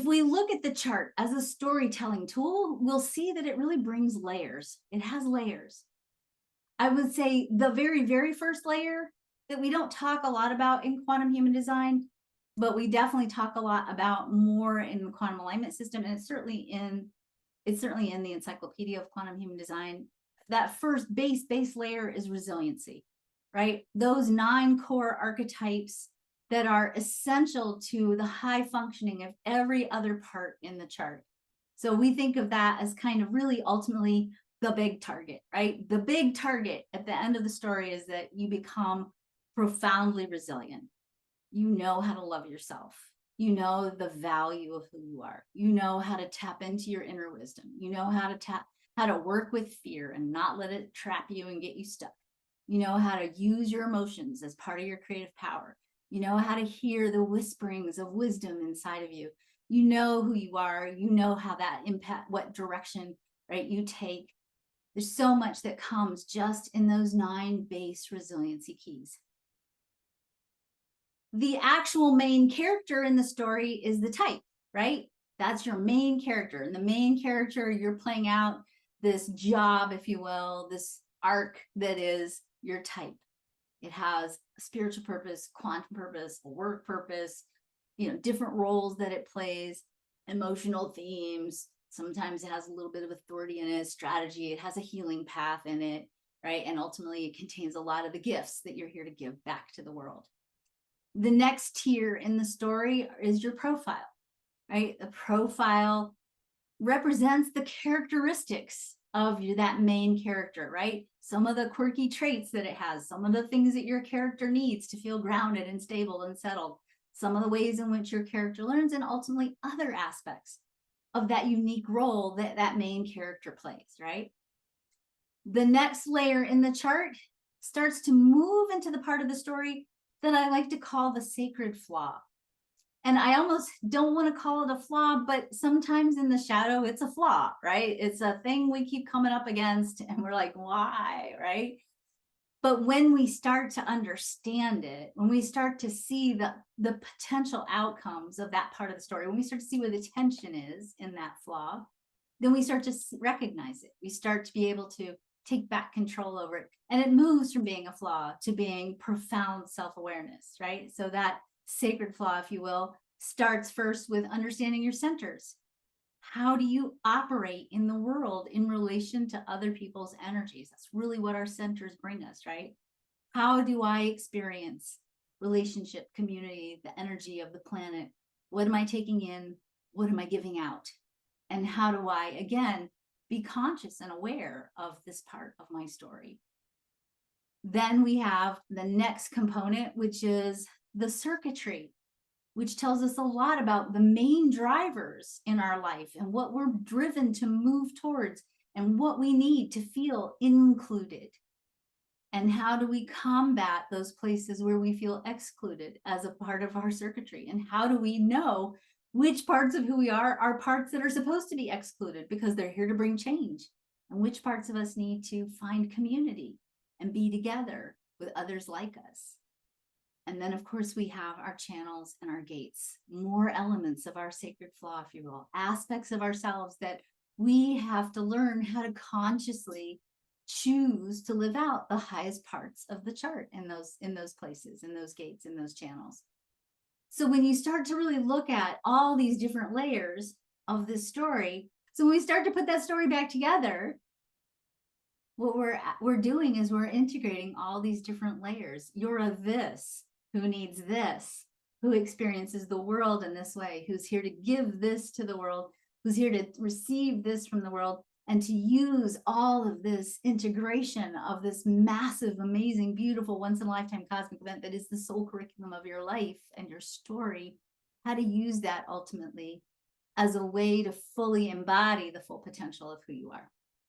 If we look at the chart as a storytelling tool, we'll see that it really brings layers. It has layers. I would say the very, very first layer that we don't talk a lot about in quantum human design, but we definitely talk a lot about more in the quantum alignment system, and it's certainly in the Encyclopedia of Quantum Human Design. That first base layer is resiliency, right? Those 9 core archetypes that are essential to the high functioning of every other part in the chart. So we think of that as kind of really ultimately the big target, right? The big target at the end of the story is that you become profoundly resilient. You know how to love yourself. You know the value of who you are. You know how to tap into your inner wisdom. You know how to work with fear and not let it trap you and get you stuck. You know how to use your emotions as part of your creative power. You know how to hear the whisperings of wisdom inside of you. You know who you are. You know how that impact, what direction, right, you take. There's so much that comes just in those 9 base resiliency keys. The actual main character in the story is the type, right? That's your main character. And the main character, you're playing out this job, if you will, this arc that is your type. It has a spiritual purpose, quantum purpose, a work purpose, different roles that it plays, emotional themes. Sometimes it has a little bit of authority in it, strategy. It has a healing path in it, right? And ultimately, it contains a lot of the gifts that you're here to give back to the world. The next tier in the story is your profile, right? The profile represents the characteristics of that main character, right? Some of the quirky traits that it has, some of the things that your character needs to feel grounded and stable and settled, some of the ways in which your character learns, and ultimately other aspects of that unique role that that main character plays, right? The next layer in the chart starts to move into the part of the story that I like to call the sacred flaw. And I almost don't want to call it a flaw, but sometimes in the shadow, it's a flaw, right? It's a thing we keep coming up against and we're like, why, right? But when we start to understand it, when we start to see the potential outcomes of that part of the story, when we start to see where the tension is in that flaw, then we start to recognize it. We start to be able to take back control over it. And it moves from being a flaw to being profound self-awareness, right? So that sacred flaw, if you will, starts first with understanding your centers. How do you operate in the world in relation to other people's energies? That's really what our centers bring us, right? How do I experience relationship, community, the energy of the planet? What am I taking in? What am I giving out? And how do I, again, be conscious and aware of this part of my story? Then we have the next component, which is the circuitry, which tells us a lot about the main drivers in our life and what we're driven to move towards and what we need to feel included. And how do we combat those places where we feel excluded as a part of our circuitry? And how do we know which parts of who we are parts that are supposed to be excluded because they're here to bring change? And which parts of us need to find community and be together with others like us? And then, of course, we have our channels and our gates, more elements of our sacred flaw, if you will, aspects of ourselves that we have to learn how to consciously choose to live out the highest parts of the chart in those places, in those gates, in those channels. So when you start to really look at all these different layers of this story, so when we start to put that story back together, what we're doing is we're integrating all these different layers. You're a this, who needs this, who experiences the world in this way, who's here to give this to the world, who's here to receive this from the world, and to use all of this integration of this massive, amazing, beautiful, once-in-a-lifetime cosmic event that is the soul curriculum of your life and your story, how to use that ultimately as a way to fully embody the full potential of who you are.